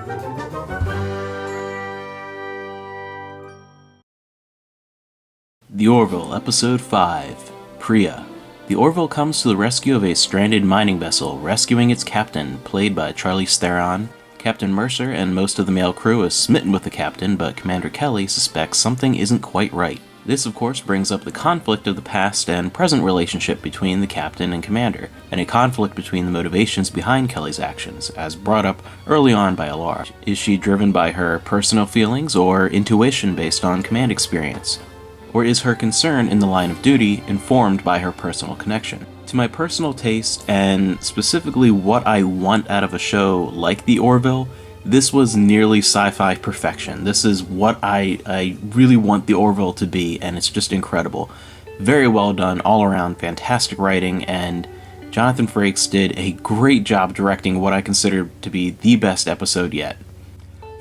The Orville, Episode 5, Pria. The Orville comes to the rescue of a stranded mining vessel, rescuing its captain, played by Charlize Theron. Captain Mercer and most of the male crew is smitten with the captain, but Commander Kelly suspects something isn't quite right. This, of course, brings up the conflict of the past and present relationship between the captain and commander, and a conflict between the motivations behind Kelly's actions, as brought up early on by Alara. Is she driven by her personal feelings or intuition based on command experience? Or is her concern in the line of duty informed by her personal connection? To my personal taste, and specifically what I want out of a show like The Orville, this was nearly sci-fi perfection. This is what I really want The Orville to be, and it's just incredible. Very well done, all around, fantastic writing, and Jonathan Frakes did a great job directing what I consider to be the best episode yet.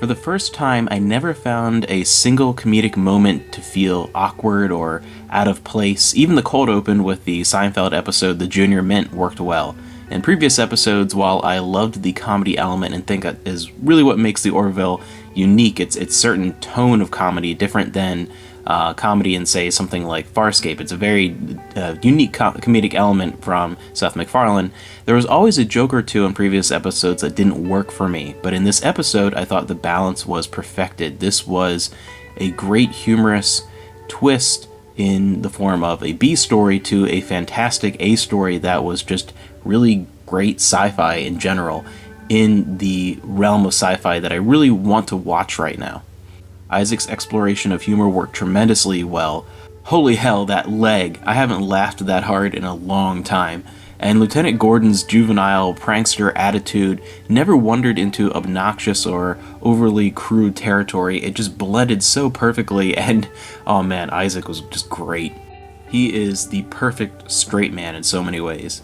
For the first time, I never found a single comedic moment to feel awkward or out of place. Even the cold open with the Seinfeld episode The Junior Mint worked well. In previous episodes, while I loved the comedy element and think that is really what makes The Orville unique, it's certain tone of comedy, different than comedy in, say, something like Farscape. It's a very unique comedic element from Seth MacFarlane. There was always a joke or two in previous episodes that didn't work for me, but in this episode, I thought the balance was perfected. This was a great humorous twist in the form of a B story to a fantastic A story that was just really great sci-fi in general, in the realm of sci-fi that I really want to watch right now. Isaac's exploration of humor worked tremendously well. Holy hell, that leg! I haven't laughed that hard in a long time. And Lieutenant Gordon's juvenile prankster attitude never wandered into obnoxious or overly crude territory. It just blended so perfectly, and oh man, Isaac was just great. He is the perfect straight man in so many ways.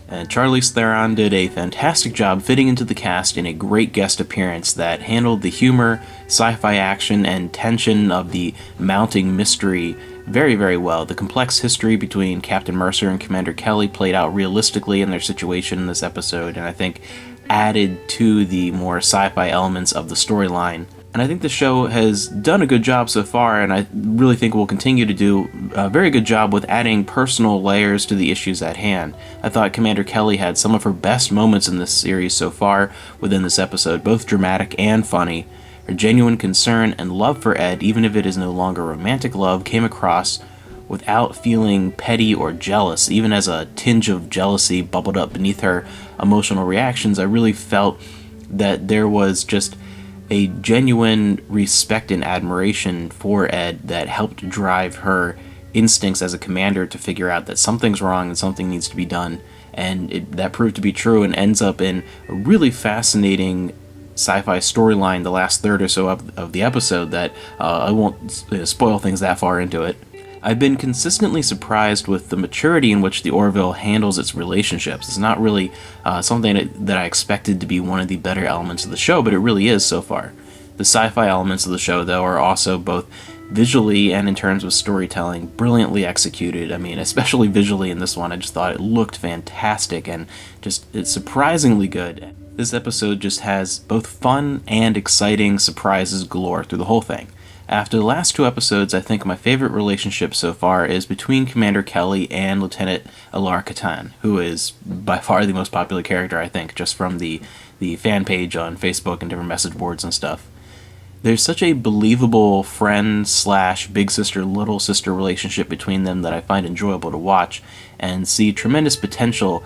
And Charlize Theron did a fantastic job fitting into the cast in a great guest appearance that handled the humor, sci-fi action, and tension of the mounting mystery very, very well. The complex history between Captain Mercer and Commander Kelly played out realistically in their situation in this episode, and I think added to the more sci-fi elements of the storyline. And I think the show has done a good job so far, and I really think will continue to do a very good job with adding personal layers to the issues at hand. I thought Commander Kelly had some of her best moments in this series so far within this episode, both dramatic and funny. Her genuine concern and love for Ed, even if it is no longer romantic love, came across without feeling petty or jealous. Even as a tinge of jealousy bubbled up beneath her emotional reactions, I really felt that there was just a genuine respect and admiration for Ed that helped drive her instincts as a commander to figure out that something's wrong and something needs to be done. And that proved to be true and ends up in a really fascinating sci-fi storyline the last third or so of the episode that I won't spoil things that far into it. I've been consistently surprised with the maturity in which the Orville handles its relationships. It's not really something that I expected to be one of the better elements of the show, but it really is so far. The sci-fi elements of the show, though, are also both visually and in terms of storytelling brilliantly executed. I mean, especially visually in this one, I just thought it looked fantastic and it's surprisingly good. This episode just has both fun and exciting surprises galore through the whole thing. After the last two episodes, I think my favorite relationship so far is between Commander Kelly and Lieutenant Alar Katan, who is by far the most popular character, I think, just from the fan page on Facebook and different message boards and stuff. There's such a believable friend/big sister, little sister relationship between them that I find enjoyable to watch and see tremendous potential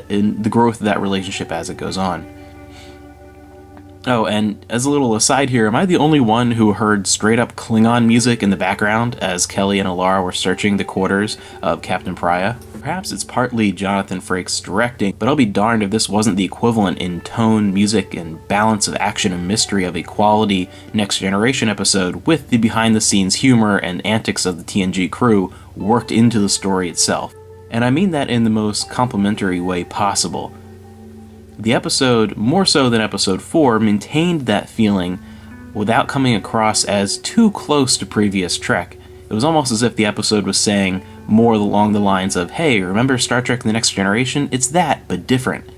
in the growth of that relationship as it goes on. Oh, and as a little aside here, am I the only one who heard straight-up Klingon music in the background as Kelly and Alara were searching the quarters of Captain Pria? Perhaps it's partly Jonathan Frakes' directing, but I'll be darned if this wasn't the equivalent in tone, music, and balance of action and mystery of a quality Next Generation episode with the behind-the-scenes humor and antics of the TNG crew worked into the story itself. And I mean that in the most complimentary way possible. The episode, more so than episode 4, maintained that feeling without coming across as too close to previous Trek. It was almost as if the episode was saying more along the lines of, hey, remember Star Trek The Next Generation? It's that, but different.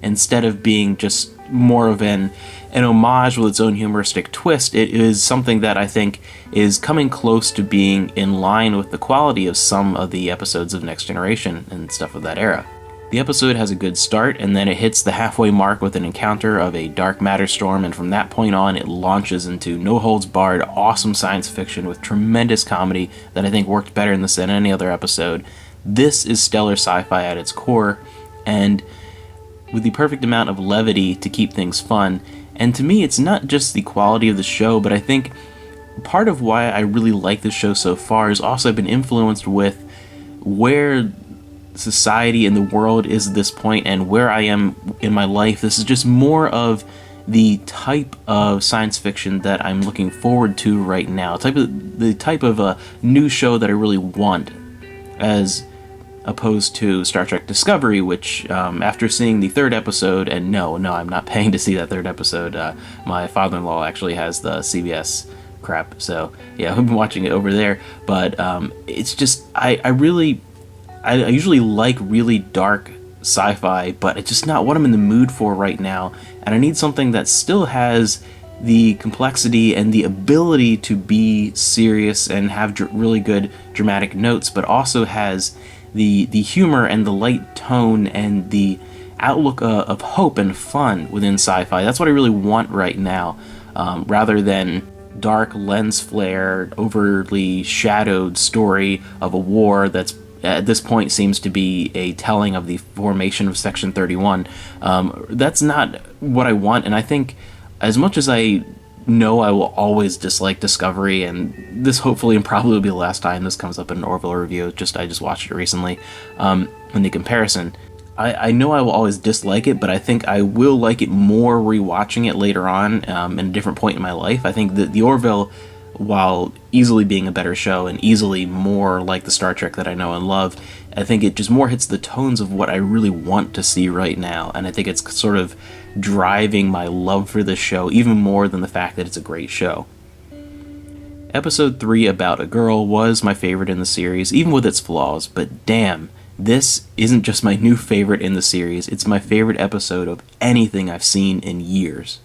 instead of being just more of an homage with its own humoristic twist. It is something that I think is coming close to being in line with the quality of some of the episodes of Next Generation and stuff of that era. The episode has a good start, and then it hits the halfway mark with an encounter of a dark matter storm, and from that point on, it launches into no-holds-barred, awesome science fiction with tremendous comedy that I think worked better in this than any other episode. This is stellar sci-fi at its core, and with the perfect amount of levity to keep things fun. And to me, it's not just the quality of the show, but I think part of why I really like this show so far is also I've been influenced with where society and the world is at this point and where I am in my life. This is just more of the type of science fiction that I'm looking forward to right now. The type of a new show that I really want, as opposed to Star Trek Discovery, which after seeing the third episode, and no, I'm not paying to see that third episode. My father-in-law actually has the CBS crap, so yeah, I've been watching it over there. But it's just I usually like really dark sci-fi, but it's just not what I'm in the mood for right now, and I need something that still has the complexity and the ability to be serious and have really good dramatic notes, but also has the humor and the light tone and the outlook of hope and fun within sci-fi. That's what I really want right now, rather than dark lens flare, overly shadowed story of a war that's at this point seems to be a telling of the formation of Section 31. That's not what I want, and I think as much as I know I will always dislike Discovery, and this hopefully and probably will be the last time this comes up in an Orville review, I just watched it recently, in the comparison, I know I will always dislike it, but I think I will like it more rewatching it later on in a different point in my life. I think that the Orville, while easily being a better show and easily more like the Star Trek that I know and love, I think it just more hits the tones of what I really want to see right now, and I think it's sort of driving my love for this show even more than the fact that it's a great show. Episode 3, About a Girl, was my favorite in the series, even with its flaws, but damn, this isn't just my new favorite in the series, it's my favorite episode of anything I've seen in years.